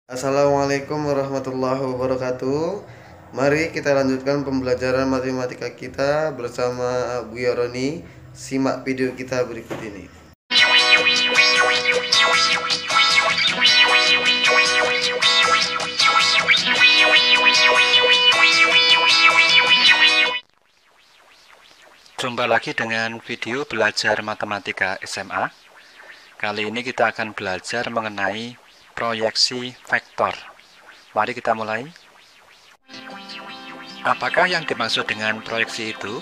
Assalamualaikum warahmatullahi wabarakatuh. Mari kita lanjutkan pembelajaran matematika kita bersama Bu Yoroni. Simak video kita berikut ini. Jumpa lagi dengan video belajar matematika SMA. Kali ini kita akan belajar mengenai proyeksi vektor. Mari kita mulai. Apakah yang dimaksud dengan proyeksi itu?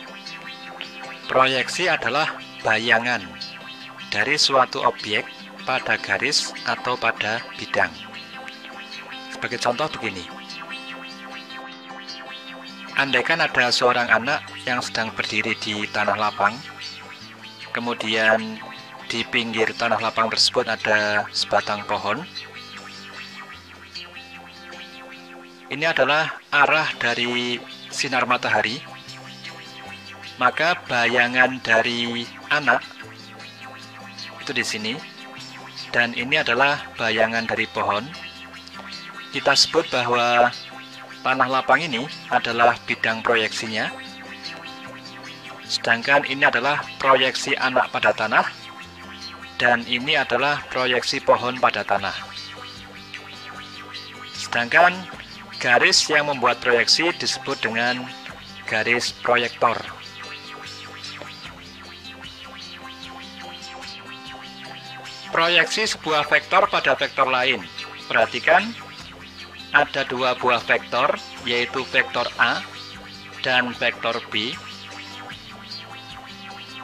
Proyeksi adalah bayangan dari suatu objek pada garis atau pada bidang. Sebagai contoh begini. Andaikan ada seorang anak yang sedang berdiri di tanah lapang, kemudian di pinggir tanah lapang tersebut ada sebatang pohon. Ini adalah arah dari sinar matahari, maka bayangan dari anak itu di sini, dan ini adalah bayangan dari pohon. Kita sebut bahwa tanah lapang ini adalah bidang proyeksinya, sedangkan ini adalah proyeksi anak pada tanah, dan ini adalah proyeksi pohon pada tanah. Sedangkan garis yang membuat proyeksi disebut dengan garis proyektor. Proyeksi sebuah vektor pada vektor lain. Perhatikan, ada dua buah vektor, yaitu vektor A dan vektor B.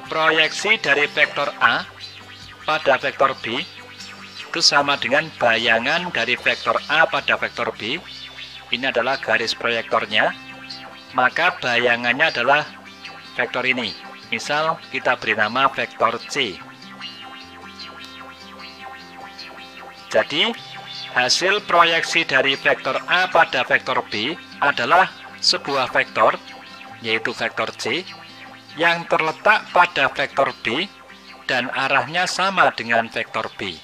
Proyeksi dari vektor A pada vektor B itu sama dengan bayangan dari vektor A pada vektor B. Ini adalah garis proyektornya, maka bayangannya adalah vektor ini. Misal kita beri nama vektor C. Jadi hasil proyeksi dari vektor A pada vektor B adalah sebuah vektor, yaitu vektor C, yang terletak pada vektor B dan arahnya sama dengan vektor B.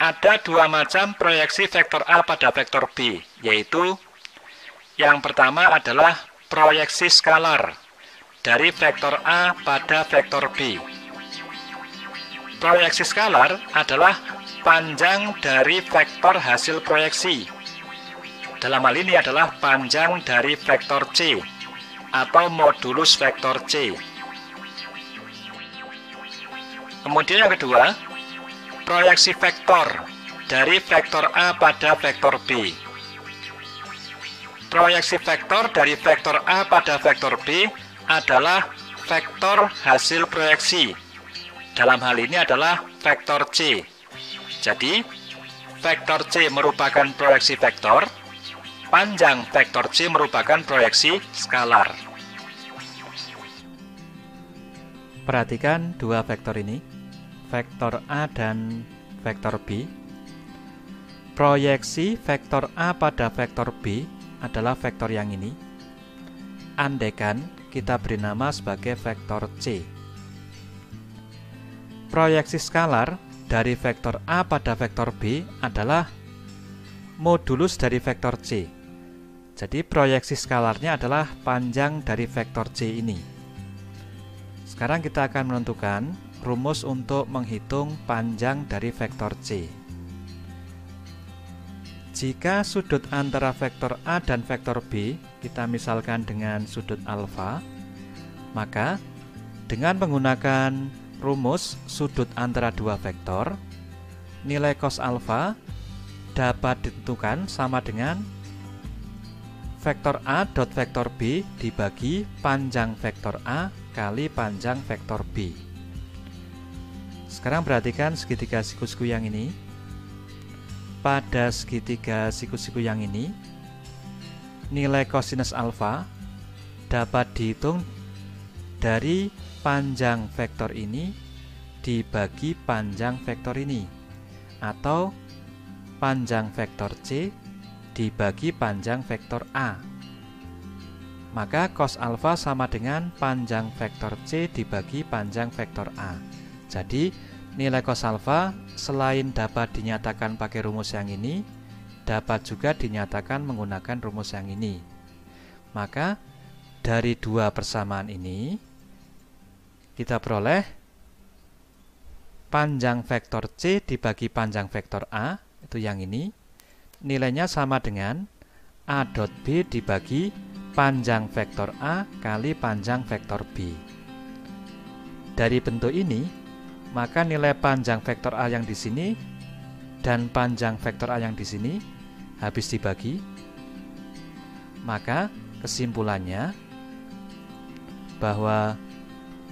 Ada dua macam proyeksi vektor A pada vektor B, yaitu yang pertama adalah proyeksi skalar dari vektor A pada vektor B. Proyeksi skalar adalah panjang dari vektor hasil proyeksi. Dalam hal ini adalah panjang dari vektor C atau modulus vektor C. Kemudian yang kedua, proyeksi vektor dari vektor A pada vektor B. Proyeksi vektor dari vektor A pada vektor B adalah vektor hasil proyeksi. Dalam hal ini adalah vektor C. Jadi, vektor C merupakan proyeksi vektor, panjang vektor C merupakan proyeksi skalar. Perhatikan dua vektor ini, vektor A dan vektor B. Proyeksi vektor A pada vektor B adalah vektor yang ini. Andaikan kita beri nama sebagai vektor C. Proyeksi skalar dari vektor A pada vektor B adalah modulus dari vektor C. Jadi proyeksi skalarnya adalah panjang dari vektor C ini. Sekarang kita akan menentukan rumus untuk menghitung panjang dari vektor C. Jika sudut antara vektor A dan vektor B kita misalkan dengan sudut alfa, maka dengan menggunakan rumus sudut antara dua vektor, nilai cos alfa dapat ditentukan sama dengan vektor A dot vektor B dibagi panjang vektor A kali panjang vektor B. Sekarang perhatikan segitiga siku-siku yang ini. Pada segitiga siku-siku yang ini, nilai kosinus alfa dapat dihitung dari panjang vektor ini dibagi panjang vektor ini, atau panjang vektor C dibagi panjang vektor A. Maka cos alfa sama dengan panjang vektor C dibagi panjang vektor A. Jadi nilai cos alfa selain dapat dinyatakan pakai rumus yang ini, dapat juga dinyatakan menggunakan rumus yang ini. Maka dari dua persamaan ini kita peroleh panjang vektor C dibagi panjang vektor A, itu yang ini, nilainya sama dengan A dot B dibagi panjang vektor A kali panjang vektor B. Dari bentuk ini, maka nilai panjang vektor A yang di sini dan panjang vektor A yang di sini habis dibagi. Maka kesimpulannya bahwa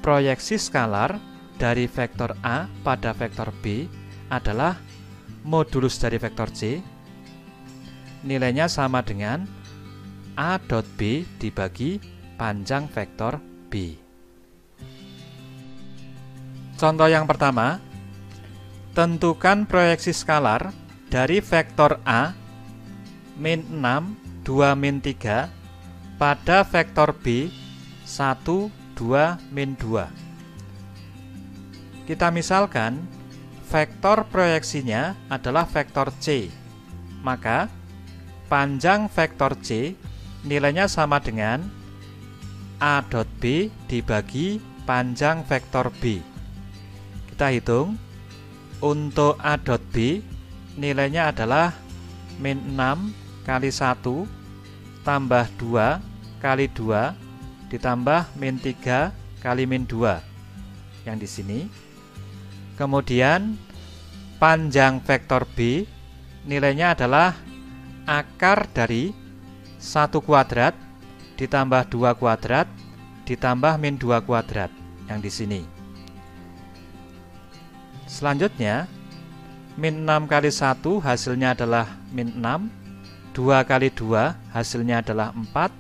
proyeksi skalar dari vektor A pada vektor B adalah modulus dari vektor C. Nilainya sama dengan A dot B dibagi panjang vektor B. Contoh yang pertama, tentukan proyeksi skalar dari vektor A min 6, 2, min 3 pada vektor B 1, 2, min 2. Kita misalkan vektor proyeksinya adalah vektor C, maka panjang vektor C nilainya sama dengan A dot B dibagi panjang vektor B. Kita hitung, untuk A dot B nilainya adalah min 6 kali 1 tambah 2 kali 2 ditambah min 3 kali min 2 yang di sini. Kemudian panjang vektor B nilainya adalah akar dari 1 kuadrat ditambah 2 kuadrat ditambah min 2 kuadrat yang di sini. Selanjutnya, min 6 kali 1 hasilnya adalah min 6, 2 kali 2 hasilnya adalah 4,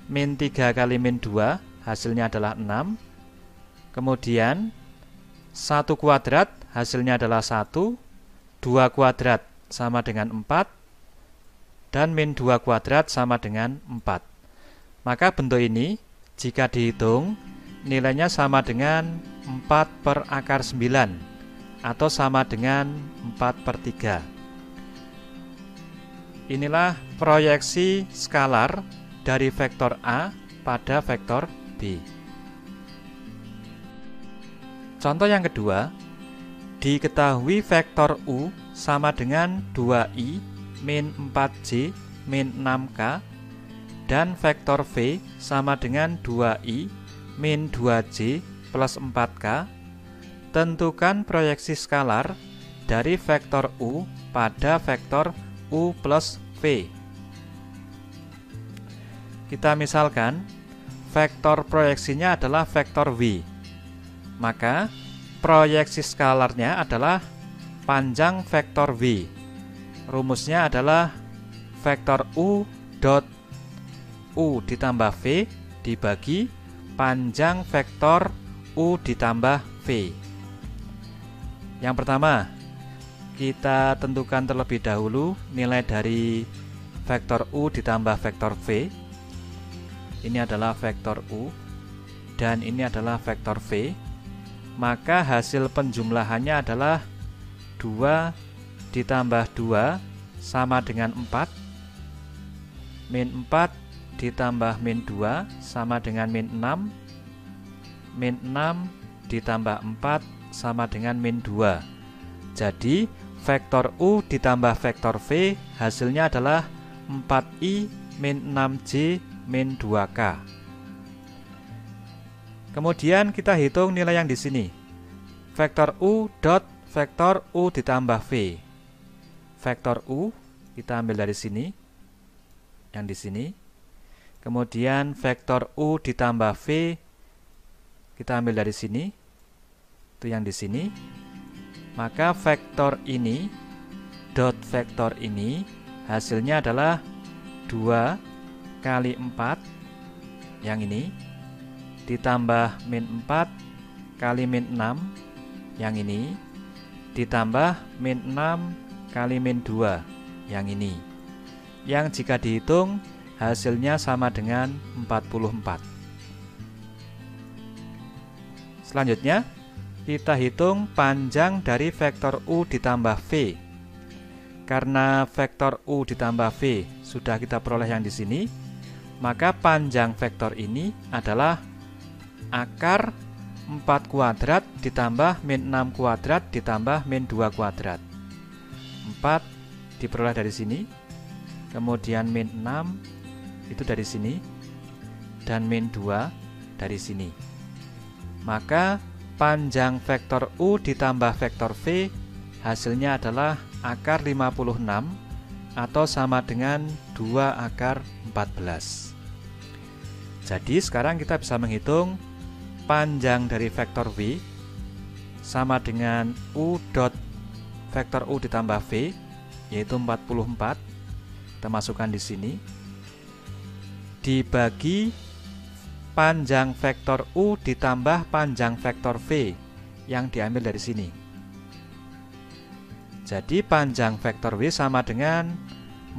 min 3 kali min 2 hasilnya adalah 6, kemudian 1 kuadrat hasilnya adalah 1, 2 kuadrat sama dengan 4, dan min 2 kuadrat sama dengan 4. Maka bentuk ini jika dihitung nilainya sama dengan 4 per akar 9 atau sama dengan 4/3. Inilah proyeksi skalar dari vektor A pada vektor B. Contoh yang kedua, diketahui vektor U sama dengan 2i min 4j min 6k dan vektor V sama dengan 2i min 2j plus 4k. Tentukan proyeksi skalar dari vektor U pada vektor U plus V. Kita misalkan vektor proyeksinya adalah vektor V. Maka proyeksi skalarnya adalah panjang vektor V. Rumusnya adalah vektor U dot U ditambah V dibagi panjang vektor U ditambah V. Yang pertama, kita tentukan terlebih dahulu nilai dari vektor U ditambah vektor V. Ini adalah vektor U dan ini adalah vektor V. Maka hasil penjumlahannya adalah 2 ditambah 2 sama dengan 4, min 4 ditambah min 2 sama dengan min 6, min 6 ditambah 4 sama dengan min 2. Jadi vektor U ditambah vektor V hasilnya adalah 4i min 6j min 2k. Kemudian kita hitung nilai yang di sini. Vektor U dot vektor U ditambah V. Vektor U kita ambil dari sini, yang di sini. Kemudian vektor U ditambah V kita ambil dari sini, itu yang di sini. Maka vektor ini dot vektor ini hasilnya adalah 2 kali 4 yang ini ditambah min 4 kali min 6 yang ini ditambah min 6 kali min 2 yang ini, yang jika dihitung hasilnya sama dengan 44. Selanjutnya kita hitung panjang dari vektor U ditambah V. Karena vektor U ditambah V sudah kita peroleh yang di sini, maka panjang vektor ini adalah akar 4 kuadrat ditambah min 6 kuadrat ditambah min 2 kuadrat. 4 diperoleh dari sini, kemudian min 6 itu dari sini, dan min 2 dari sini. Maka panjang vektor U ditambah vektor V hasilnya adalah akar 56 atau sama dengan 2 akar 14. Jadi sekarang kita bisa menghitung panjang dari vektor V sama dengan U dot vektor U ditambah V, yaitu 44. Kita masukkan di sini. Dibagi panjang vektor U ditambah panjang vektor V yang diambil dari sini. Jadi panjang vektor V sama dengan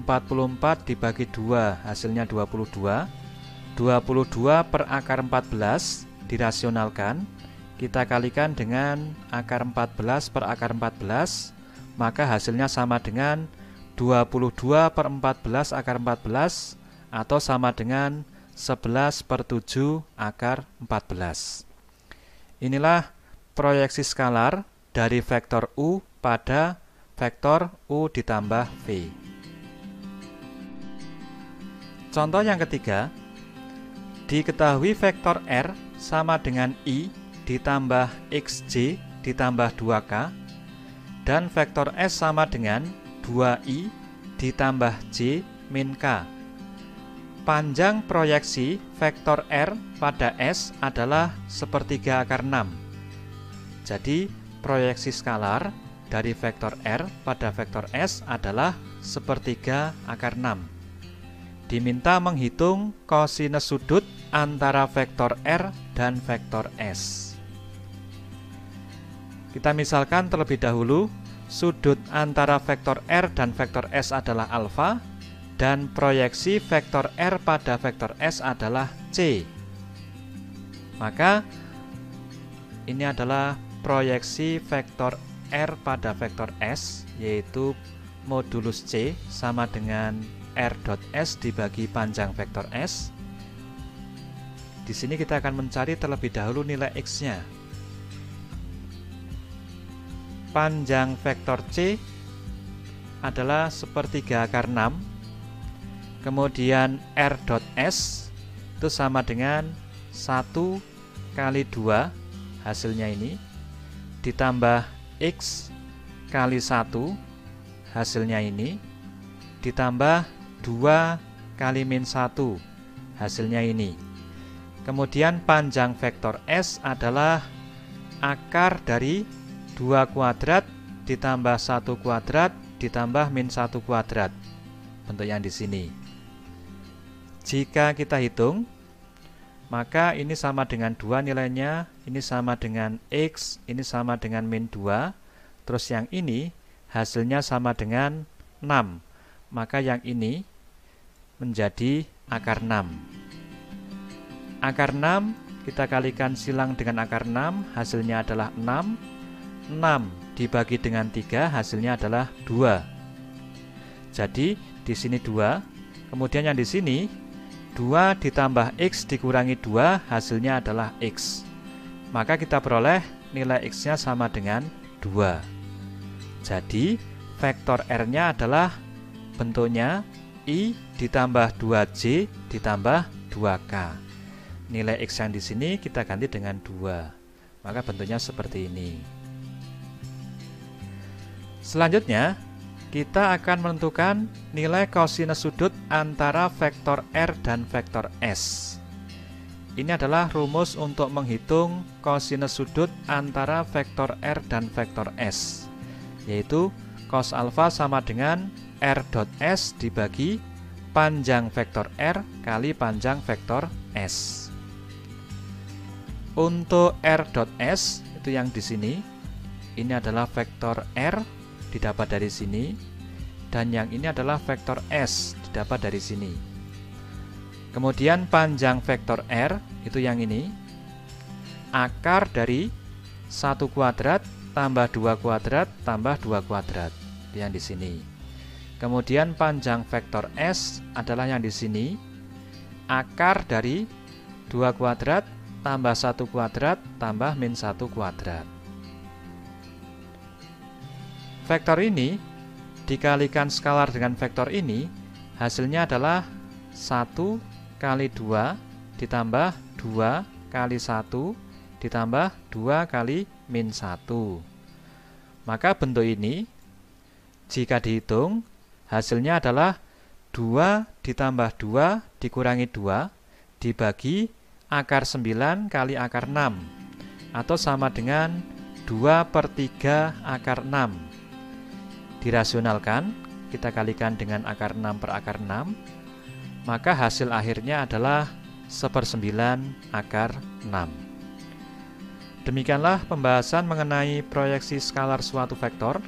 44 dibagi 2, hasilnya 22. 22 per akar 14 dirasionalkan, kita kalikan dengan akar 14 per akar 14, maka hasilnya sama dengan 22 per 14 akar 14 atau sama dengan 11 per 7 akar 14. Inilah proyeksi skalar dari vektor U pada vektor U ditambah V. Contoh yang ketiga, diketahui vektor R sama dengan I ditambah XJ ditambah 2K dan vektor S sama dengan 2I ditambah J min K. Panjang proyeksi vektor R pada S adalah sepertiga akar 6. Jadi proyeksi skalar dari vektor R pada vektor S adalah sepertiga akar 6. Diminta menghitung kosinus sudut antara vektor R dan vektor S. Kita misalkan terlebih dahulu sudut antara vektor R dan vektor S adalah alfa dan proyeksi vektor R pada vektor S adalah C. Maka ini adalah proyeksi vektor R pada vektor S, yaitu modulus C sama dengan R dot S dibagi panjang vektor S. Di sini kita akan mencari terlebih dahulu nilai X-nya. Panjang vektor C adalah sepertiga akar 6. Kemudian R dot S itu sama dengan 1 kali 2 hasilnya ini ditambah X kali 1 hasilnya ini ditambah 2 kali min 1 hasilnya ini. Kemudian panjang vektor S adalah akar dari 2 kuadrat ditambah 1 kuadrat ditambah min 1 kuadrat. Bentuk yang di sini. Jika kita hitung, maka ini sama dengan 2 nilainya, ini sama dengan X, ini sama dengan min 2, terus yang ini hasilnya sama dengan 6. Maka yang ini menjadi akar 6. Akar 6 kita kalikan silang dengan akar 6, hasilnya adalah 6. 6 dibagi dengan 3 hasilnya adalah 2. Jadi di sini 2, kemudian yang di sini 2 ditambah X dikurangi 2 hasilnya adalah X. Maka kita peroleh nilai X-nya sama dengan 2. Jadi vektor R-nya adalah bentuknya I ditambah 2J ditambah 2K. Nilai X yang di sini kita ganti dengan 2. Maka bentuknya seperti ini. Selanjutnya, kita akan menentukan nilai kosinus sudut antara vektor R dan vektor S. Ini adalah rumus untuk menghitung kosinus sudut antara vektor R dan vektor S, yaitu cos alfa sama dengan R dot S dibagi panjang vektor R kali panjang vektor S. Untuk R dot S itu yang di sini, ini adalah vektor R didapat dari sini, dan yang ini adalah vektor S didapat dari sini. Kemudian panjang vektor R itu yang ini, akar dari 1 kuadrat tambah 2 kuadrat tambah 2 kuadrat yang di sini. Kemudian panjang vektor S adalah yang di sini, akar dari 2 kuadrat tambah 1 kuadrat tambah min 1 kuadrat. Vektor ini dikalikan skalar dengan vektor ini, hasilnya adalah 1 kali 2 ditambah 2 kali 1 ditambah 2 kali min 1. Maka bentuk ini jika dihitung, hasilnya adalah 2 ditambah 2 dikurangi 2 dibagi akar 9 kali akar 6, atau sama dengan 2/3 akar 6. Dirasionalkan, kita kalikan dengan akar 6 per akar 6, maka hasil akhirnya adalah 1/9 akar 6. Demikianlah pembahasan mengenai proyeksi skalar suatu vektor.